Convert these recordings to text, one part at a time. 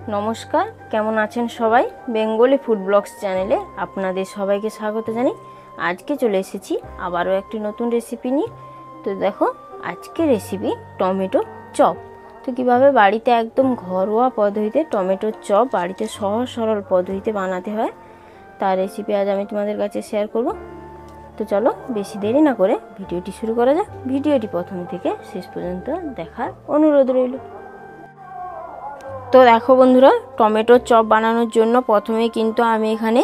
নমস্কার, কেমন আছেন সবাই? বেঙ্গলি ফুড ব্লগস চ্যানেলে আপনাদের সবাইকে স্বাগত জানাই। আজকে চলে এসেছি আবারও একটি নতুন রেসিপি নিয়ে। তো দেখো, আজকে রেসিপি টমেটো চপ। তো কীভাবে বাড়িতে একদম ঘরোয়া পদ্ধতিতে টমেটোর চপ বাড়িতে সহজ সরল পদ্ধতিতে বানাতে হয় তার রেসিপি আজ আমি তোমাদের কাছে শেয়ার করব। তো চলো বেশি দেরি না করে ভিডিওটি শুরু করা যাক। ভিডিওটি প্রথম থেকে শেষ পর্যন্ত দেখার অনুরোধ রইল। তো দেখো বন্ধুরা, টমেটোর চপ বানানোর জন্য প্রথমে কিন্তু আমি এখানে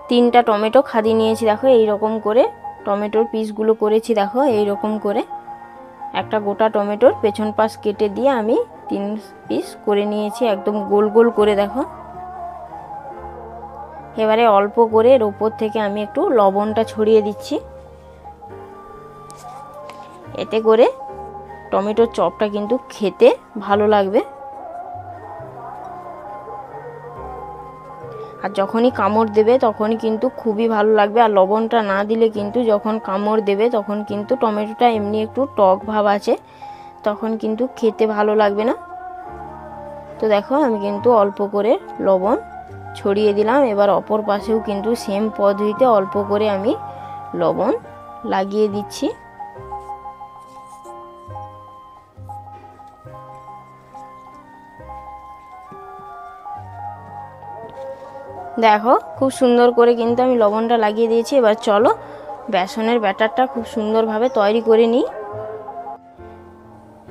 3টা টমেটো খাদি নিয়েছি। দেখো এই রকম করে টমেটোর পিসগুলো করেছি। দেখো এই রকম করে একটা গোটা টমেটোর পেছন পাশ কেটে দিয়ে আমি 3 পিস করে নিয়েছি, একদম গোল গোল করে। দেখো এবারে অল্প করে এর উপর থেকে আমি একটু লবণটা ছড়িয়ে দিচ্ছি, এতে করে টমেটোর চপটা কিন্তু খেতে ভালো লাগবে। আর যখনই কামড় দেবে তখনই কিন্তু খুবই ভালো লাগবে। আর লবণটা না দিলে কিন্তু যখন কামড় দেবে তখন কিন্তু টমেটোটা এমনি একটু টক ভাব আছে, তখন কিন্তু খেতে ভালো লাগবে না। তো দেখো আমি কিন্তু অল্প করে লবণ ছড়িয়ে দিলাম। এবার অপর পাশেও কিন্তু সেম পদ্ধতিতে অল্প করে আমি লবণ লাগিয়ে দিচ্ছি। দেখো খুব সুন্দর করে কিন্তু আমি লবণটা লাগিয়ে দিয়েছি। এবার চলো বেসনের ব্যাটারটা খুব সুন্দরভাবে তৈরি করে নিই।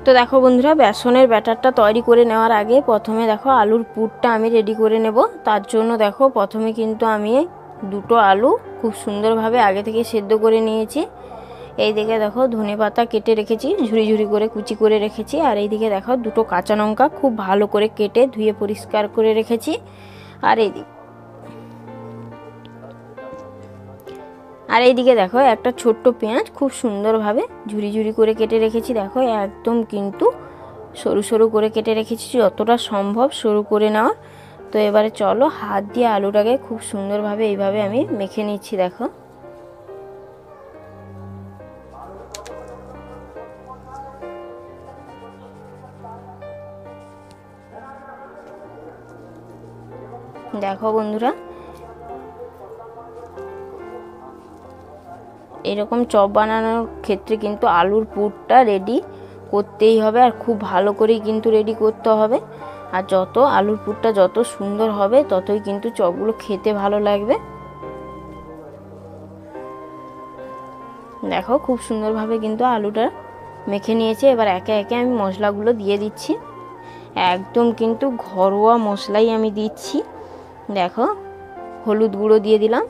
তো দেখো বন্ধুরা, বেসনের ব্যাটারটা তৈরি করে নেওয়ার আগে প্রথমে দেখো আলুর পুরটা আমি রেডি করে নেব। তার জন্য দেখো প্রথমে কিন্তু আমি 2টো আলু খুব সুন্দরভাবে আগে থেকে সেদ্ধ করে নিয়েছি। এই দিকে দেখো ধনেপাতা কেটে রেখেছি, ঝুরি ঝুরি করে কুচি করে রেখেছি। আর এই দিকে দেখো 2টো কাঁচা লঙ্কা খুব ভালো করে কেটে ধুয়ে পরিষ্কার করে রেখেছি। আর এইদিকে দেখো একটা ছোট্ট পেঁয়াজ খুব সুন্দরভাবে ঝুরি ঝুরি করে কেটে রেখেছি। দেখো একদম কিন্তু সরু সরু করে কেটে রেখেছি, যতটা সম্ভব সরু করে নেওয়া। তো এবারে চলো হাত দিয়ে আলুটাকে খুব সুন্দরভাবে এইভাবে আমি মেখে নিচ্ছি। দেখো দেখো বন্ধুরা, এরকম চপ বানানোর ক্ষেত্রে কিন্তু আলুর পুরটা রেডি করতেই হবে, আর খুব ভালো করেই কিন্তু রেডি করতে হবে। আর যত আলুর পুরটা যত সুন্দর হবে ততই কিন্তু চপগুলো খেতে ভালো লাগবে। দেখো খুব সুন্দরভাবে কিন্তু আলুটা মেখে নিয়েছে। এবার একে একে আমি মশলাগুলো দিয়ে দিচ্ছি, একদম কিন্তু ঘরোয়া মশলাই আমি দিচ্ছি। দেখো হলুদ গুঁড়ো দিয়ে দিলাম,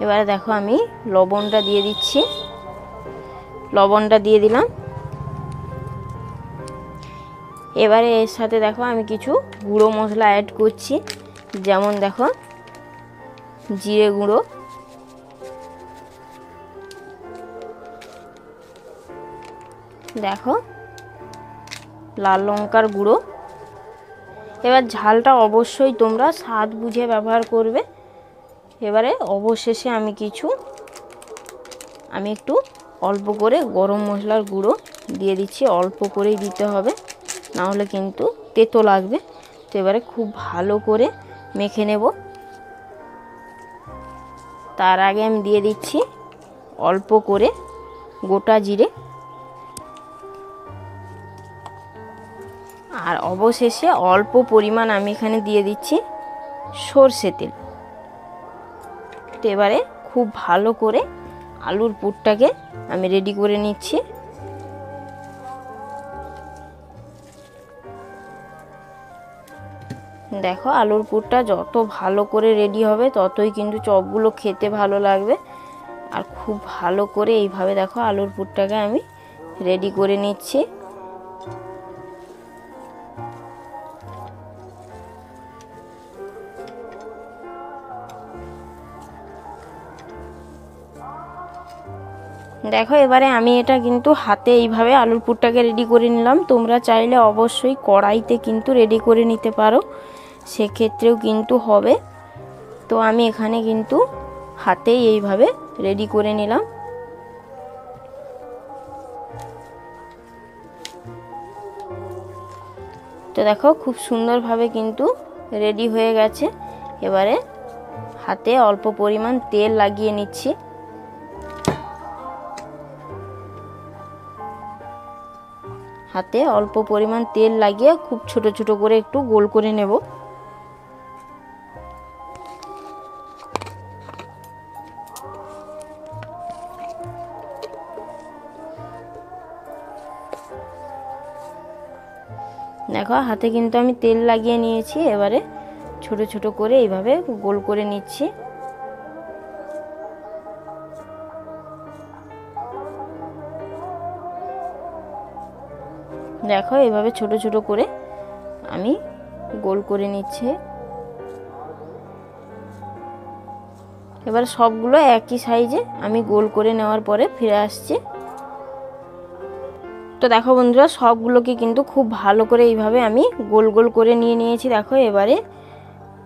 এবারে দেখো আমি লবণটা দিয়ে দিচ্ছি, লবণটা দিয়ে দিলাম। এবারে এর সাথে দেখো আমি কিছু গুঁড়ো মশলা অ্যাড করছি, যেমন দেখো জিরে গুঁড়ো, দেখো লাল লঙ্কার গুঁড়ো। এবার ঝালটা অবশ্যই তোমরা স্বাদ বুঝে ব্যবহার করবে। এবারে অবশেষে আমি একটু অল্প করে গরম মশলার গুঁড়ো দিয়ে দিচ্ছি, অল্প করেই দিতে হবে, না হলে কিন্তু তেতো লাগবে। তো এবারে খুব ভালো করে মেখে নেব। তার আগে আমি দিয়ে দিচ্ছি অল্প করে গোটা জিরে, আর অবশেষে অল্প পরিমাণ আমি এখানে দিয়ে দিচ্ছি সরষে তেল। তো এবারে খুব ভালো করে আলুর পুরটাকে আমি রেডি করে নিচ্ছি। দেখো আলুর পুরটা যত ভালো করে রেডি হবে ততই কিন্তু চপগুলো খেতে ভালো লাগবে। আর খুব ভালো করে এইভাবে দেখো আলুর পুরটাকে আমি রেডি করে নিচ্ছি। দেখো এবারে আমি এটা কিন্তু হাতে এইভাবে আলুর পুরটাকে রেডি করে নিলাম। তোমরা চাইলে অবশ্যই কড়াইতে কিন্তু রেডি করে নিতে পারো, সেক্ষেত্রেও কিন্তু হবে। তো তো আমি এখানে কিন্তু হাতেই এইভাবে রেডি করে নিলাম। তো দেখো খুব সুন্দরভাবে কিন্তু রেডি হয়ে গেছে। এবারে হাতে অল্প পরিমাণ তেল লাগিয়ে নিচ্ছি। হাতে অল্প পরিমাণ তেল লাগিয়ে খুব ছোট ছোট করে একটু গোল করে নেব। দেখো হাতে কিন্তু আমি তেল লাগিয়ে নিয়েছি। এবারে ছোট ছোট করে এইভাবে গোল করে নিচ্ছি। দেখো এইভাবে ছোট ছোট করে আমি গোল করে নিচ্ছি। এবার সবগুলো একই সাইজে আমি গোল করে নেওয়ার পরে ফিরে আসছি। তো দেখো বন্ধুরা, সবগুলোকে কিন্তু খুব ভালো করে এইভাবে আমি গোল গোল করে নিয়েছি। দেখো এবারে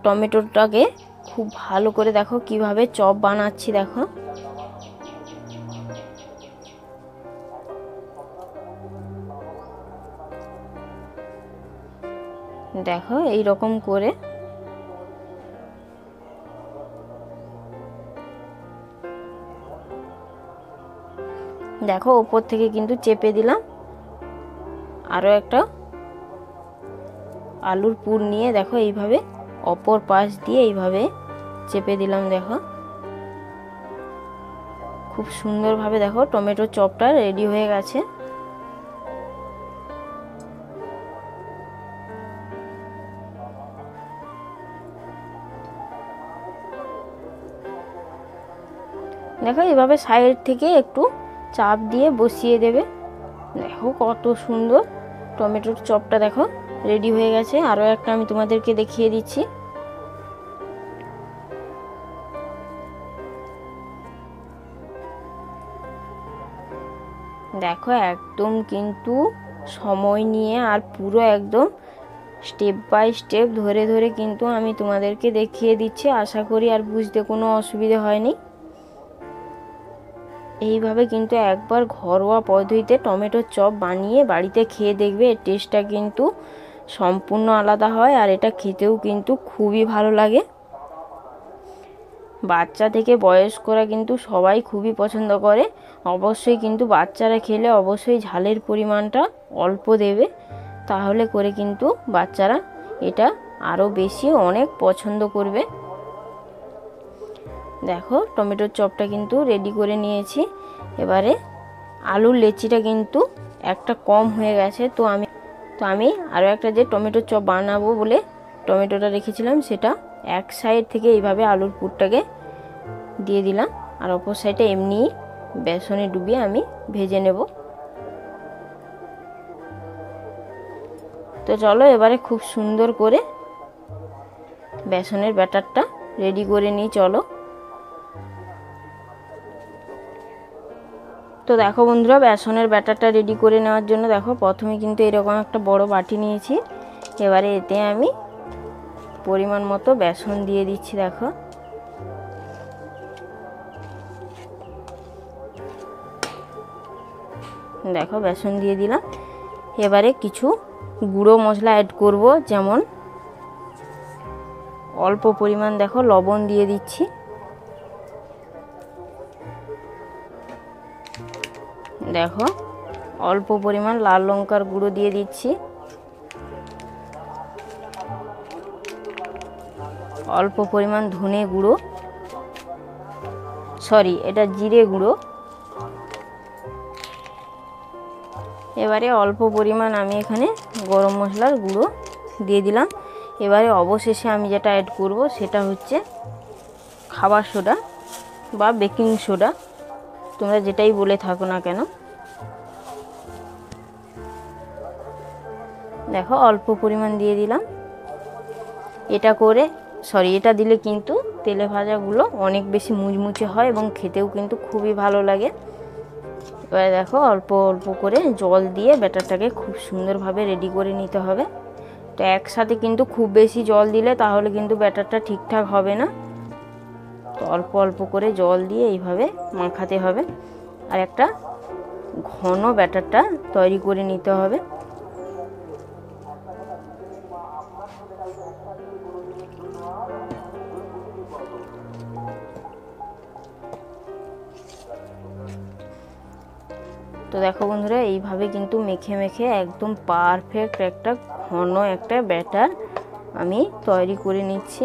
টমেটোটাকে খুব ভালো করে দেখো কিভাবে চপ বানাচ্ছি। দেখো দেখো এই রকম করে দেখো উপর থেকে কিন্তু চেপে দিলাম। আরো একটা আলুর পুর নিয়ে দেখো এইভাবে অপর পাশ দিয়ে এইভাবে চেপে দিলাম। দেখো খুব সুন্দরভাবে দেখো টমেটো চপটা রেডি হয়ে গেছে। দেখো এইভাবে সাইড থেকে একটু চাপ দিয়ে বসিয়ে দেবে। দেখো কত সুন্দর টমেটোর চপটা দেখো রেডি হয়ে গেছে। আরো একটা আমি তোমাদেরকে দেখিয়ে দিচ্ছি। দেখো একদম কিন্তু সময় নিয়ে আর পুরো একদম স্টেপ বাই স্টেপ ধরে ধরে কিন্তু আমি তোমাদেরকে দেখিয়ে দিচ্ছি। আশা করি আর বুঝতে কোনো অসুবিধা হয়নি। এইভাবে কিন্তু একবার ঘরোয়া পদ্ধতিতে টমেটো চপ বানিয়ে বাড়িতে খেয়ে দেখবে। এর টেস্টটা কিন্তু সম্পূর্ণ আলাদা হয় আর এটা খেতেও কিন্তু খুবই ভালো লাগে। বাচ্চা থেকে বয়স্করা কিন্তু সবাই খুবই পছন্দ করে। অবশ্যই কিন্তু বাচ্চারা খেলে অবশ্যই ঝালের পরিমাণটা অল্প দেবে, তাহলে করে কিন্তু বাচ্চারা এটা আরও বেশি অনেক পছন্দ করবে। দেখো টমেটোর চপটা কিন্তু রেডি করে নিয়েছি। এবারে আলুর লেচিটা কিন্তু একটা কম হয়ে গেছে। তো আমি আরও একটা যে টমেটোর চপ বানাবো বলে টমেটোটা রেখেছিলাম, সেটা এক সাইড থেকে এইভাবে আলুর পুরটাকে দিয়ে দিলাম। আর অপর সাইডে এমনি বেসনে ডুবিয়ে আমি ভেজে নেব। তো চলো এবারে খুব সুন্দর করে বেসনের ব্যাটারটা রেডি করে নিই। চলো। তো দেখো বন্ধুরা, বেসনের ব্যাটারটা রেডি করে নেওয়ার জন্য দেখো প্রথমে কিন্তু এরকম একটা বড় বাটি নিয়েছি। এবারে এতে আমি পরিমাণ মতো বেসন দিয়ে দিচ্ছি। দেখো দেখো বেসন দিয়ে দিলাম। এবারে কিছু গুঁড়ো মশলা অ্যাড করব, যেমন অল্প পরিমাণ দেখো লবণ দিয়ে দিচ্ছি। দেখো অল্প পরিমাণ লাল লঙ্কার গুঁড়ো দিয়ে দিচ্ছি। অল্প পরিমাণ ধনে গুঁড়ো, সরি এটা জিরে গুঁড়ো। এবারে অল্প পরিমাণ আমি এখানে গরম মশলার গুঁড়ো দিয়ে দিলাম। এবারে অবশেষে আমি যেটা অ্যাড করব সেটা হচ্ছে খাবার সোডা বা বেকিং সোডা, তোমরা যেটাই বলে থাকো না কেন। দেখো অল্প পরিমাণ দিয়ে দিলাম। এটা দিলে কিন্তু তেলে ভাজাগুলো অনেক বেশি মুচমুচে হয় এবং খেতেও কিন্তু খুবই ভালো লাগে। এবারে দেখো অল্প অল্প করে জল দিয়ে ব্যাটারটাকে খুব সুন্দরভাবে রেডি করে নিতে হবে। তো একসাথে কিন্তু খুব বেশি জল দিলে তাহলে কিন্তু ব্যাটারটা ঠিকঠাক হবে না। তো অল্প অল্প করে জল দিয়ে এইভাবে মাখাতে হবে আর একটা ঘন ব্যাটারটা তৈরি করে নিতে হবে। তো দেখো বন্ধুরা, এইভাবে কিন্তু মেখে মেখে একদম পারফেক্ট একটা ঘন একটা ব্যাটার আমি তৈরি করে নিচ্ছি।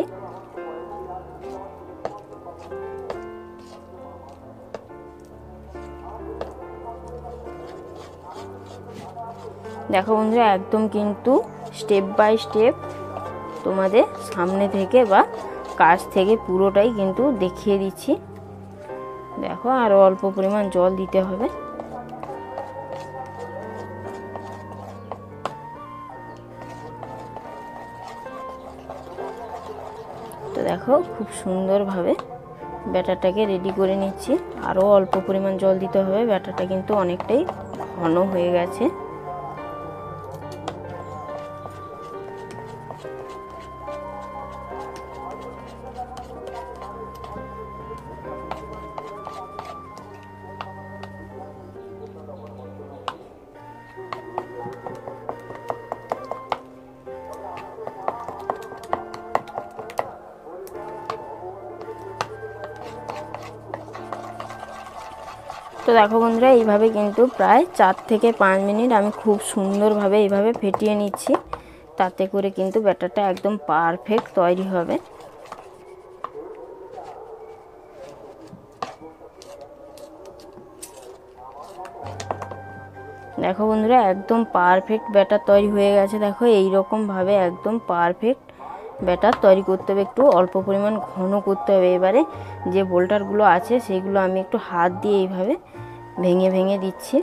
দেখো বন্ধুরা, একদম কিন্তু স্টেপ বাই স্টেপ তোমাদের সামনে থেকে বা কাছ থেকে পুরোটাই কিন্তু দেখিয়ে দিচ্ছি। দেখো, আরও অল্প পরিমাণ জল দিতে হবে। তো দেখো, খুব সুন্দরভাবে ব্যাটারটাকে রেডি করে নিচ্ছি। আরও অল্প পরিমাণ জল দিতে হবে, ব্যাটারটা কিন্তু অনেকটাই ঘন হয়ে গেছে। তো দেখো বন্ধুরা, এইভাবে কিন্তু প্রায় 4 থেকে 5 মিনিট আমি খুব সুন্দরভাবে এইভাবে ফেটিয়ে নিচ্ছি। তাতে করে কিন্তু ব্যাটারটা একদম পারফেক্ট তৈরি হবে। দেখো বন্ধুরা, একদম পারফেক্ট ব্যাটার তৈরি হয়ে গেছে। দেখো, এই রকম ভাবে একদম পারফেক্ট ব্যাটার তৈরি করতে হবে। একটু অল্প পরিমাণ ঘন করতে হবে। এবারে যে বোল্টারগুলো আছে সেইগুলো আমি একটু হাত দিয়ে এইভাবে ভেঙে ভেঙে দিচ্ছি।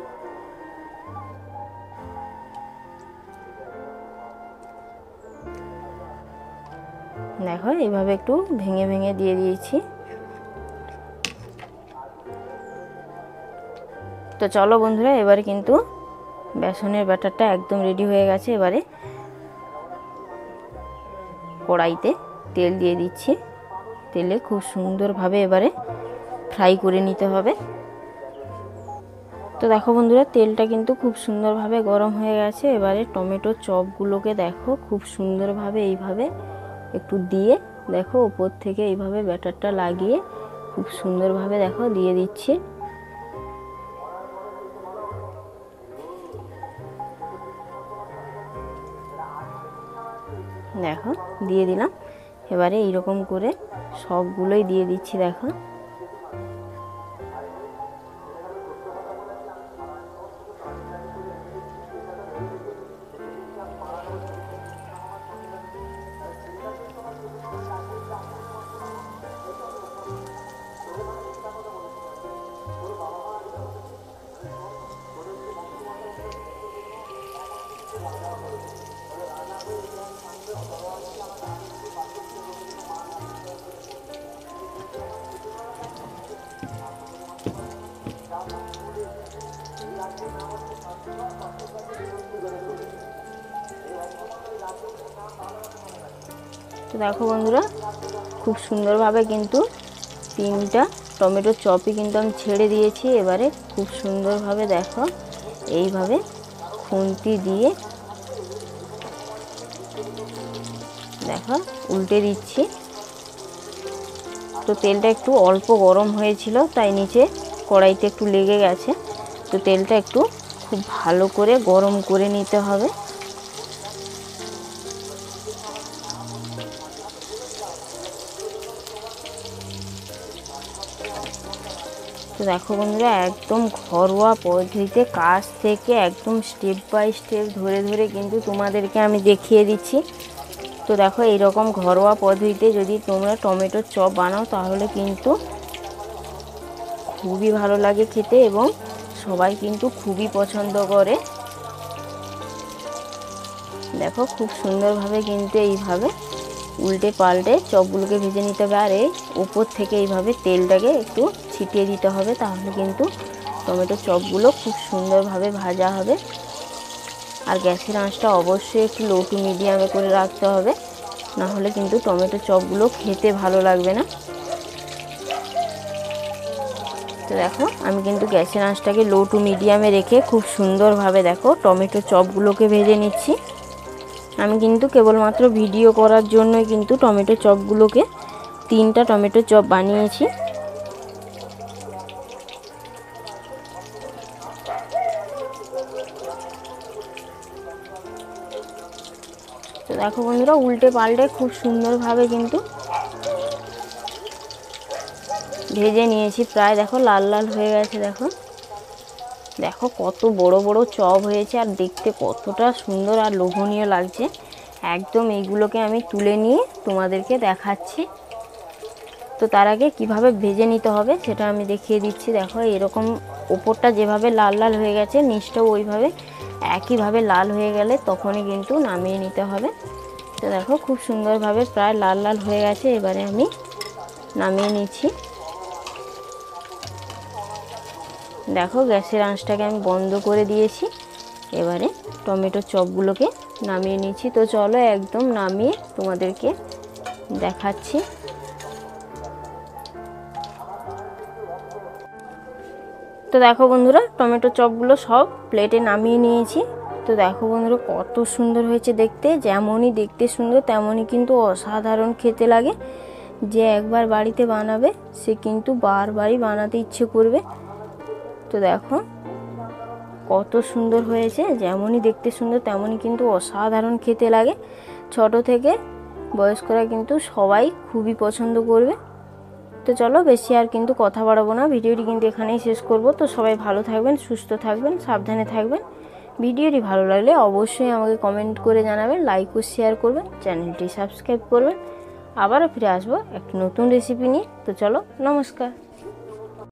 দেখো, এইভাবে একটু ভেঙে ভেঙে দিয়ে দিয়েছি। তো চলো বন্ধুরা, এবারে কিন্তু বেসনের ব্যাটারটা একদম রেডি হয়ে গেছে। এবারে কড়াইতে তেল দিয়ে দিচ্ছি। তেলে খুব সুন্দরভাবে এবারে ফ্রাই করে নিতে হবে। তো দেখো বন্ধুরা, তেলটা কিন্তু খুব সুন্দরভাবে গরম হয়ে গেছে। এবারে টমেটো চপগুলোকে দেখো খুব সুন্দরভাবে এইভাবে একটু দিয়ে দেখো উপর থেকে এইভাবে ব্যাটারটা লাগিয়ে খুব সুন্দরভাবে দেখো দিয়ে দিচ্ছি। দেখো, দিয়ে দিলাম। এবারে এইরকম করে সবগুলোই দিয়ে দিচ্ছি। দেখো, তো দেখো বন্ধুরা, খুব সুন্দরভাবে কিন্তু 3টা টমেটো চপই কিন্তু আমি ছেড়ে দিয়েছি। এবারে খুব সুন্দরভাবে দেখো এইভাবে খুন্তি দিয়ে দেখো উল্টে দিচ্ছি। তো তেলটা একটু অল্প গরম হয়েছিল, তাই নিচে কড়াইতে একটু লেগে গেছে। তো তেলটা একটু খুব ভালো করে গরম করে নিতে হবে। তো দেখো বন্ধুরা, একদম ঘরোয়া পদ্ধতিতে কাছ থেকে একদম স্টেপ বাই স্টেপ ধরে ধরে কিন্তু তোমাদেরকে আমি দেখিয়ে দিচ্ছি। তো দেখো, এইরকম ঘরোয়া পদ্ধতিতে যদি তোমরা টমেটোর চপ বানাও তাহলে কিন্তু খুবই ভালো লাগে খেতে এবং সবাই কিন্তু খুবই পছন্দ করে। দেখো, খুব সুন্দরভাবে কিন্তু এইভাবে উল্টে পাল্টে চপগুলোকে ভেজে নিতে হবে। আর এই উপর থেকে এইভাবে তেলটাকে একটু ছিটিয়ে দিতে হবে, তাহলে কিন্তু টমেটো চপগুলো খুব সুন্দরভাবে ভাজা হবে। আর গ্যাসের আঁচটা অবশ্যই একটু লো টু মিডিয়ামে করে রাখতে হবে, না হলে কিন্তু টমেটো চপগুলো খেতে ভালো লাগবে না। তো দেখো আমি কিন্তু গ্যাসের আঁচটাকে লো টু মিডিয়ামে রেখে খুব সুন্দরভাবে দেখো টমেটো চপগুলোকে ভেজে নিচ্ছি। আমি কিন্তু কেবলমাত্র ভিডিও করার জন্যই কিন্তু টমেটো চপগুলোকে 3টা টমেটো চপ বানিয়েছি। তো দেখো বন্ধুরা উল্টে পাল্টে খুব সুন্দরভাবে কিন্তু ভেজে নিয়েছি। প্রায় দেখো লাল লাল হয়ে গেছে। দেখো দেখো কত বড় বড় চপ হয়েছে আর দেখতে কতটা সুন্দর আর লোভনীয় লাগছে। একদম এইগুলোকে আমি তুলে নিয়ে তোমাদেরকে দেখাচ্ছি। তো তার আগে কিভাবে ভেজে নিতে হবে সেটা আমি দেখিয়ে দিচ্ছি। দেখো এরকম ওপরটা যেভাবে লাল লাল হয়ে গেছে নিচটাও ওইভাবে একইভাবে লাল হয়ে গেলে তখনই কিন্তু নামিয়ে নিতে হবে। তো দেখো খুব সুন্দরভাবে প্রায় লাল লাল হয়ে গেছে। এবারে আমি নামিয়ে নিচ্ছি। দেখো গ্যাসের আঁচটাকে আমি বন্ধ করে দিয়েছি। এবারে টমেটো চপগুলোকে নামিয়ে নিচ্ছি। তো চলো একদম নামিয়ে তোমাদেরকে দেখাচ্ছি। তো দেখো বন্ধুরা টমেটো চপগুলো সব প্লেটে নামিয়ে নিয়েছি। তো দেখো বন্ধুরা কত সুন্দর হয়েছে দেখতে। যেমনই দেখতে সুন্দর তেমনই কিন্তু অসাধারণ খেতে লাগে। যে একবার বাড়িতে বানাবে সে কিন্তু বারবারই বানাতে ইচ্ছে করবে। তো দেখো কত সুন্দর হয়েছে। যেমনই দেখতে সুন্দর তেমনই কিন্তু অসাধারণ খেতে লাগে। ছোট থেকে বয়স্করা কিন্তু সবাই খুবই পছন্দ করবে। তো চলো বেশি আর কিন্তু কথা বাড়াবো না, ভিডিওটি কিন্তু এখানেই শেষ করব। তো সবাই ভালো থাকবেন, সুস্থ থাকবেন, সাবধানে থাকবেন। ভিডিওটি ভালো লাগলে অবশ্যই আমাকে কমেন্ট করে জানাবেন, লাইক ও শেয়ার করবেন, চ্যানেলটি সাবস্ক্রাইব করবেন। আবারও ফিরে আসবো একটি নতুন রেসিপি নিয়ে। তো চলো নমস্কার।